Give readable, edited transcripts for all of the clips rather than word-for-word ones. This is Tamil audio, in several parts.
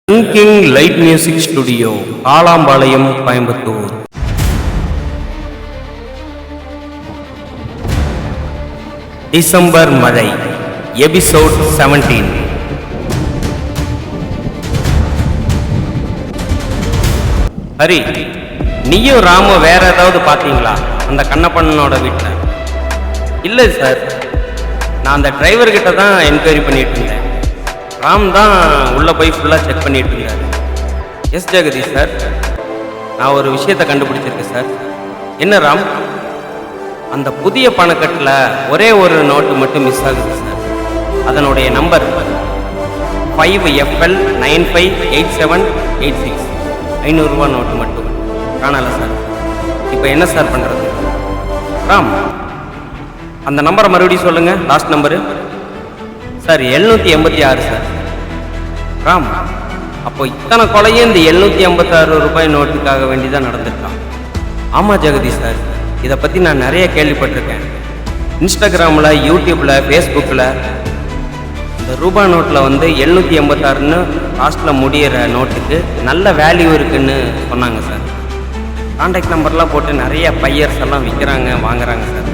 King light music studio, Alampalayam, Coimbatore. December மழை, எபிசோட் 17. ஹரி, நீயும் ராமு வேற ஏதாவது பார்த்தீங்களா அந்த கண்ணப்பண்ணனோட வீட்டில்? இல்லை சார், நான் அந்த டிரைவர்கிட்ட தான் என்கொயரி பண்ணிட்டு இருந்தேன். ராம் தான் உள்ளே போய் ஃபுல்லாக செக் பண்ணிட்டு இருந்தார். எஸ் ஜெகதீஷ் சார், நான் ஒரு விஷயத்தை கண்டுபிடிச்சிருக்கேன் சார். என்ன ராம்? அந்த புதிய பணக்கட்டில் ஒரே ஒரு நோட்டு மட்டும் மிஸ் ஆகுது சார். அதனுடைய நம்பர் 5FL958786. 500 ரூபா நோட்டு மட்டும் காணல சார். இப்போ என்ன சார் பண்ணுறது? ராம், அந்த நம்பரை மறுபடியும் சொல்லுங்கள். Last number sir 786 sir. Ram, அப்போ இத்தனை கொலையும் இந்த 786 ரூபாய் நோட்டுக்காக வேண்டி தான் நடந்துருக்கான். ஆமாம் ஜெகதீஷ் சார், இதை பற்றி நான் நிறைய கேள்விப்பட்டிருக்கேன். இன்ஸ்டாகிராமில், யூடியூப்பில், ஃபேஸ்புக்கில் இந்த ரூபா நோட்டில் 786ன்னு லாஸ்ட்டில் முடிகிற நோட்டுக்கு நல்ல வேல்யூ இருக்குதுன்னு சொன்னாங்க சார். கான்டாக்ட் நம்பர்லாம் போட்டு நிறைய பையர்ஸ் எல்லாம் விற்கிறாங்க, வாங்குறாங்க சார்.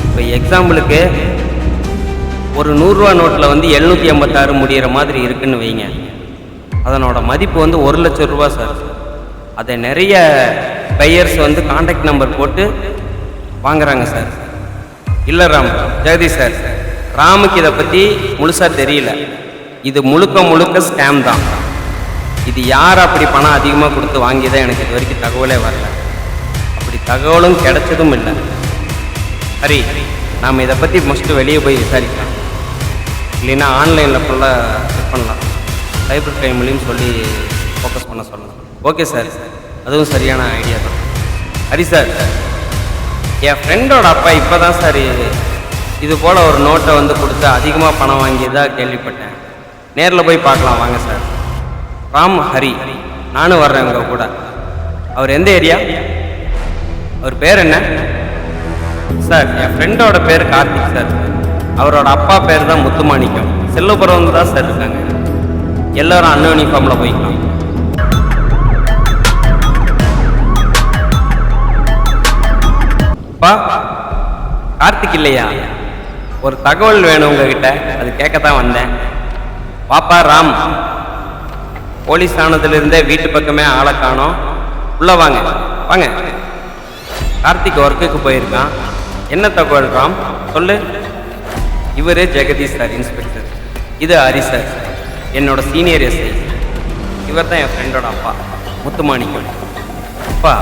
இப்போ எக்ஸாம்பிளுக்கு ஒரு 100 ரூபா நோட்டில் 786 முடிகிற மாதிரி இருக்குன்னு வைங்க. அதனோட மதிப்பு 1 லட்சம் ரூபா சார். அதை நிறைய பையர்ஸ் கான்டாக்ட் நம்பர் போட்டு வாங்குறாங்க சார். இல்லை ராம், ஜெகதீஷ் சார், ராமுக்கு இதை பற்றி முழுசாக தெரியல. இது முழுக்க ஸ்கேம் தான். இது யார் அப்படி பணம் அதிகமாக கொடுத்து வாங்கியதான் எனக்கு இது வரைக்கும் தகவலே வரல. அப்படி தகவலும் கிடைச்சதும் இல்லை. சரி, நாம் இதை பற்றி மஸ்ட்டு வெளியே போய் விசாரிக்கலாம். இல்லைன்னா ஆன்லைனில் ஃபுல்லாக செக் பண்ணலாம். சைபர் கிரைம்லையும் சொல்லி ஃபோக்கஸ் பண்ண சொல்லலாம். ஓகே சார், அதுவும் சரியான ஐடியா தான். ஹரி சார், என் ஃப்ரெண்டோட அப்பா இப்போ தான் சார் இது போல் ஒரு நோட்டை கொடுத்து அதிகமாக பணம் வாங்கியதாக கேள்விப்பட்டேன். நேரில் போய் பார்க்கலாம் வாங்க சார். ராம், ஹரி, நானும் வர்றேன் உங்கள் கூட. அவர் எந்த ஏரியா? அவர் பேர் என்ன சார்? என் ஃப்ரெண்டோட பேர் கார்த்திக் சார். அவரோட அப்பா பேர் தான் முத்துமாணிக்கம். செல்லுபுரம் தான் சார் இருக்காங்க. எல்லாரும் அன்ன யூனிஃபார்மில் போய்க்கலாம். அப்பா, கார்த்திக் இல்லையா? ஒரு தகவல் வேணும் உங்ககிட்ட, அது கேட்கத்தான் வந்தேன். பாப்பா ராம், போலீஸ் ஆனதுலேருந்தே வீட்டு பக்கமே ஆளை காணோம். உள்ள வாங்க வாங்க. கார்த்திக் ஒர்க்குக்கு போயிருக்கான். என்ன தகவல் ராம், சொல்லு. இவர் ஜெகதீஷ் சார், இன்ஸ்பெக்டர். இது ஹரி சார், என்னோட சீனியர் எஸ்ஐ. இவர் தான் என் ஃப்ரெண்டோட அப்பா, முத்துமாணிக்கம். அப்பா,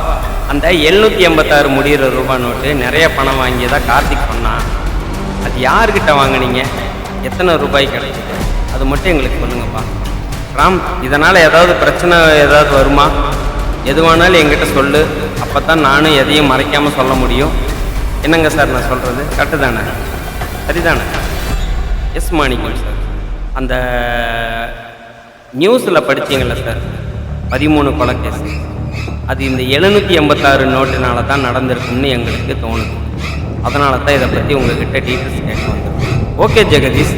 அந்த 786 முடிகிற ரூபா நோட்டு நிறைய பணம் வாங்கியதா கார்த்திக் சொன்னான். அது யார்கிட்ட வாங்கினீங்க? எத்தனை ரூபாய் கிடைச்சிது? அது மட்டும் எங்களுக்கு சொல்லுங்கப்பா. ராம், இதனால் ஏதாவது பிரச்சனை ஏதாவது வருமா? எதுவானாலும் என்கிட்ட சொல்லு. அப்போ தான் நானும் எதையும் மறைக்காமல் சொல்ல முடியும். என்னங்க சார் நான் சொல்கிறது கரெக்டு தானே? சரிதானே? எஸ் மாணிக்கம் சார், அந்த நியூஸில் படித்தீங்கள சார், 13 கொலை கேஸ், அது இந்த 786 நோட்டுனால தான் நடந்திருக்குன்னு எங்களுக்கு தோணுது. அதனால தான் இதை பற்றி உங்கள்கிட்ட டீட்டெயில்ஸ் கேட்க வந்திருக்கேன். ஓகே ஜெகதீஷ்,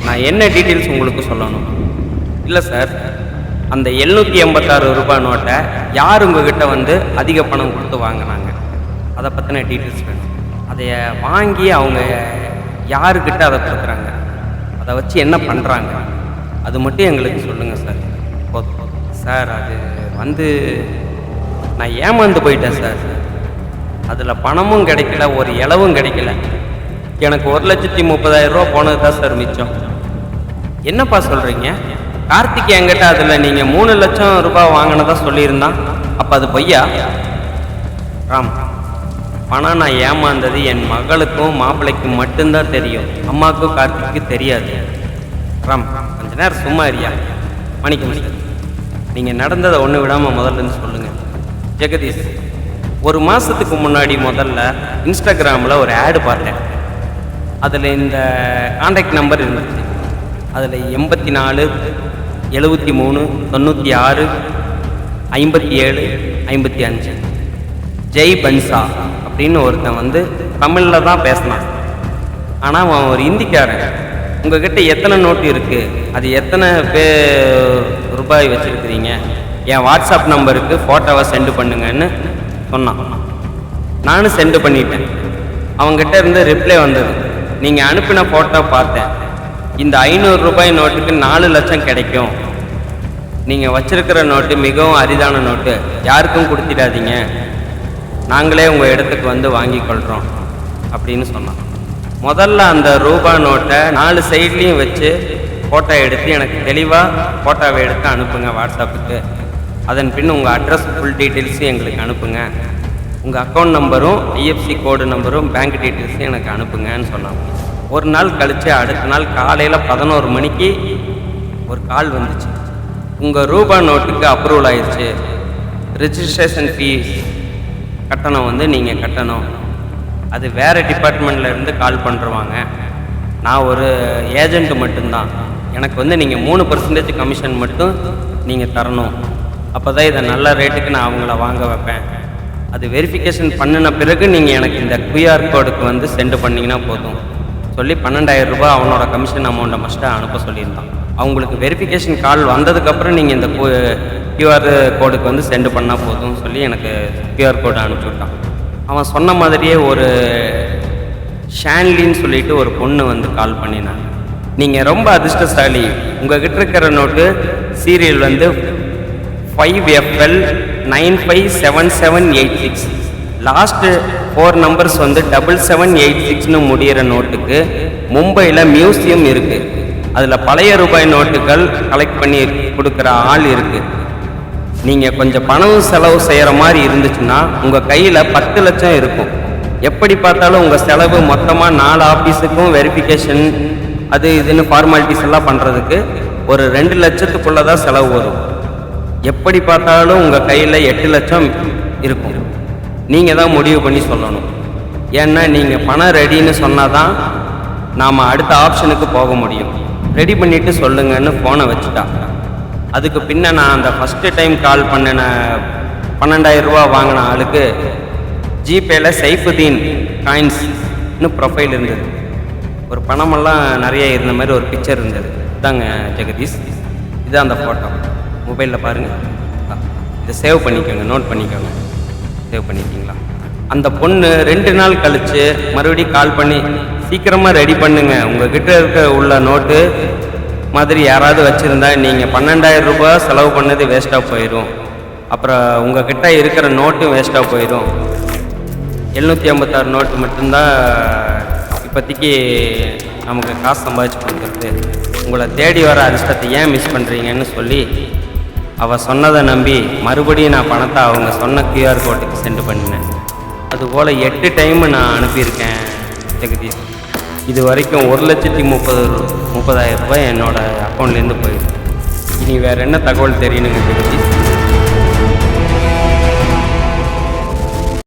நான் என்ன டீட்டெயில்ஸ் உங்களுக்கு சொல்லணும்? இல்லை சார், அந்த 786 ரூபாய் நோட்டை யார் உங்ககிட்ட அதிக பணம் கொடுத்து வாங்கினாங்க, அதை பற்றின டீட்டெயில்ஸ் வேணும். அதை வாங்கி அவங்க யாருக்கிட்ட அதை கொடுக்குறாங்க, அதை வச்சு என்ன பண்ணுறாங்க, அது மட்டும் எங்களுக்கு சொல்லுங்கள் சார். போதும் சார். அது நான் ஏமாந்து போயிட்டேன் சார். அதில் பணமும் கிடைக்கல, ஒரு இளவும் கிடைக்கல. எனக்கு 1,30,000 ரூபா போனது தான் சார் மிச்சம். என்னப்பா சொல்கிறீங்க? கார்த்திக் என்கிட்ட அதில் நீங்கள் 3 லட்சம் ரூபாய் வாங்கினதா சொல்லியிருந்தான். அப்போ அது பொய்யா? ராம், பணம் நான் ஏமாந்தது என் மகளுக்கும் மாப்பிள்ளைக்கும் மட்டும்தான் தெரியும். அம்மாவுக்கும் கார்த்திக்கு தெரியாது. ராம், கொஞ்ச நேரம் சும்மா இருயா. மணிக்கம் சார், நீங்கள் நடந்ததை ஒன்று விடாமல் முதல்ல சொல்லுங்கள். ஜெகதீஷ், ஒரு மாதத்துக்கு முன்னாடி முதல்ல இன்ஸ்டாகிராமில் ஒரு ஆடு பார்த்தேன். அதில் இந்த கான்டாக்ட் நம்பர் இருந்துச்சு. அதில் 84 73 96 57 55 ஜெய் பன்சா அப்படின்னு ஒருத்தன் தமிழில் தான் பேசினான். ஆனால் அவன் ஒரு ஹிந்திக்காரன். உங்ககிட்ட எத்தனை நோட்டு இருக்குது, அது எத்தனை ரூபாய் வச்சுருக்கிறீங்க, என் வாட்ஸ்அப் நம்பருக்கு ஃபோட்டோவை சென்டு பண்ணுங்கன்னு சொன்னான். நானும் சென்டு பண்ணிட்டேன். அவங்ககிட்ட இருந்து ரிப்ளை வந்தது, நீங்கள் அனுப்பின ஃபோட்டோ பார்த்தேன், இந்த 500 ரூபாய் நோட்டுக்கு 4 லட்சம் கிடைக்கும், நீங்கள் வச்சிருக்கிற நோட்டு மிகவும் அரிதான நோட்டு, யாருக்கும் கொடுத்திடாதீங்க, நாங்களே உங்கள் இடத்துக்கு வந்து வாங்கி கொள்கிறோம் அப்படின்னு சொன்னான். முதல்ல அந்த ரூபா நோட்டை 4 சைட்லேயும் வச்சு ஃபோட்டோ எடுத்து எனக்கு தெளிவாக ஃபோட்டோவை எடுத்து அனுப்புங்க வாட்ஸ்அப்புக்கு. அதன் பின் உங்கள் அட்ரஸ் ஃபுல் டீட்டெயில்ஸும் எங்களுக்கு அனுப்புங்க, உங்கள் அக்கௌண்ட் நம்பரும் ஐஎஃப்சி கோடு நம்பரும் பேங்க் டீட்டெயில்ஸும் எனக்கு அனுப்புங்கன்னு சொன்னாங்க. ஒரு நாள் கழித்து அடுத்த நாள் காலையில் 11 மணிக்கு ஒரு கால் வந்துச்சு. உங்கள் ரூபா நோட்டுக்கு அப்ரூவல் ஆயிடுச்சு, ரிஜிஸ்ட்ரேஷன் ஃபீஸ் கட்டணம் வந்து நீங்கள் கட்டணும், அது வேறு டிபார்ட்மெண்ட்லேருந்து கால் பண்ணுறவாங்க, நான் ஒரு ஏஜெண்ட்டு மட்டும்தான், எனக்கு வந்து நீங்கள் 3% கமிஷன் மட்டும் நீங்கள் தரணும், அப்போ தான் இதை நல்ல ரேட்டுக்கு நான் அவங்கள வாங்க வைப்பேன், அது வெரிஃபிகேஷன் பண்ணின பிறகு நீங்கள் எனக்கு இந்த கியூஆர் கோடுக்கு வந்து சென்டு பண்ணிங்கன்னா போதும் சொல்லி 12,000 ரூபாய் அவனோட கமிஷன் அமௌண்ட்டை மஸ்ட்டாக அனுப்ப சொல்லியிருந்தான். அவங்களுக்கு வெரிஃபிகேஷன் கால் வந்ததுக்கப்புறம் நீங்கள் இந்த கியூஆர் கோடுக்கு வந்து சென்டு பண்ணால் போதும்னு சொல்லி எனக்கு கியூஆர் கோடு அனுப்பிவிட்டான். அவன் சொன்ன மாதிரியே ஒரு ஷான்லின்னு சொல்லிட்டு ஒரு பொண்ணு வந்து கால் பண்ணினாங்க. நீங்கள் ரொம்ப அதிர்ஷ்டசாலி, உங்ககிட்ட இருக்கிற நோட்டு சீரியல் வந்து 5FL 957786, லாஸ்ட்டு 4 நம்பர்ஸ் வந்து 7786ன்னு முடிகிற நோட்டுக்கு மும்பையில் மியூசியம் இருக்குது, அதில் பழைய ரூபாய் நோட்டுகள் கலெக்ட் பண்ணி கொடுக்குற ஆள் இருக்குது, நீங்கள் கொஞ்சம் பணம் செலவு செய்கிற மாதிரி இருந்துச்சுன்னா உங்கள் கையில் 10 லட்சம் இருக்கும், எப்படி பார்த்தாலும் உங்கள் செலவு மொத்தமாக 4 ஆஃபீஸுக்கும் வெரிஃபிகேஷன் அது இதுன்னு ஃபார்மாலிட்டிஸ் எல்லாம் பண்ணுறதுக்கு ஒரு 2 லட்சத்துக்குள்ளே தான் செலவு வரும், எப்படி பார்த்தாலும் உங்கள் கையில் 8 லட்சம் இருக்கும், நீங்கள் தான் முடிவு பண்ணி சொல்லணும், ஏன்னா நீங்கள் பணம் ரெடின்னு சொன்னால் தான் நாம் அடுத்த ஆப்ஷனுக்கு போக முடியும், ரெடி பண்ணிவிட்டு சொல்லுங்கன்னு ஃபோனை வச்சுட்டா. அதுக்கு பின்ன நான் அந்த ஃபஸ்ட்டு டைம் கால் பண்ணின 12,000 ரூபா வாங்கின ஆளுக்கு ஜிபேயில் சைஃபுதீன் காயின்ஸ்னு ப்ரொஃபைல் இருந்தது, ஒரு பணமெல்லாம் நிறைய இருந்த மாதிரி ஒரு பிக்சர் இருந்தது. இதாங்க ஜெகதீஷ், இது அந்த ஃபோட்டோ மொபைலில் பாருங்கள், இதை சேவ் பண்ணிக்கோங்க, நோட் பண்ணிக்கோங்க. சேவ் பண்ணிட்டீங்களா? அந்த பொண்ணு 2 நாள் கழித்து மறுபடியும் கால் பண்ணி சீக்கிரமாக ரெடி பண்ணுங்க, உங்ககிட்ட இருக்க உள்ள நோட்டு மாதிரி யாராவது வச்சுருந்தா நீங்கள் 12,000 ரூபாய் செலவு பண்ணது வேஸ்ட்டாக போயிடும், அப்புறம் உங்ககிட்ட இருக்கிற நோட்டும் வேஸ்ட்டாக போயிடும், 756 நோட்டு மட்டும்தான் இப்போதைக்கு நமக்கு காசு சம்பாதிச்சு கொடுக்குறது, உங்களை தேடி வர அதிர்ஷ்டத்தை ஏன் மிஸ் பண்ணுறீங்கன்னு சொல்லி அவள் சொன்னதை நம்பி மறுபடியும் நான் பணத்தை அவங்க சொன்ன கியூஆர் கோட்டுக்கு சென்டு பண்ணினேன். அதுபோல் 8 டைம் நான் அனுப்பியிருக்கேன் ஜெகதீஷ். இது வரைக்கும் 1,30,000 ரூபாய் என்னோடய அக்கௌண்ட்லேருந்து போயிடுது. இனி வேறு என்ன தகவல் தெரியணுங்க ஜெகதீஷ்?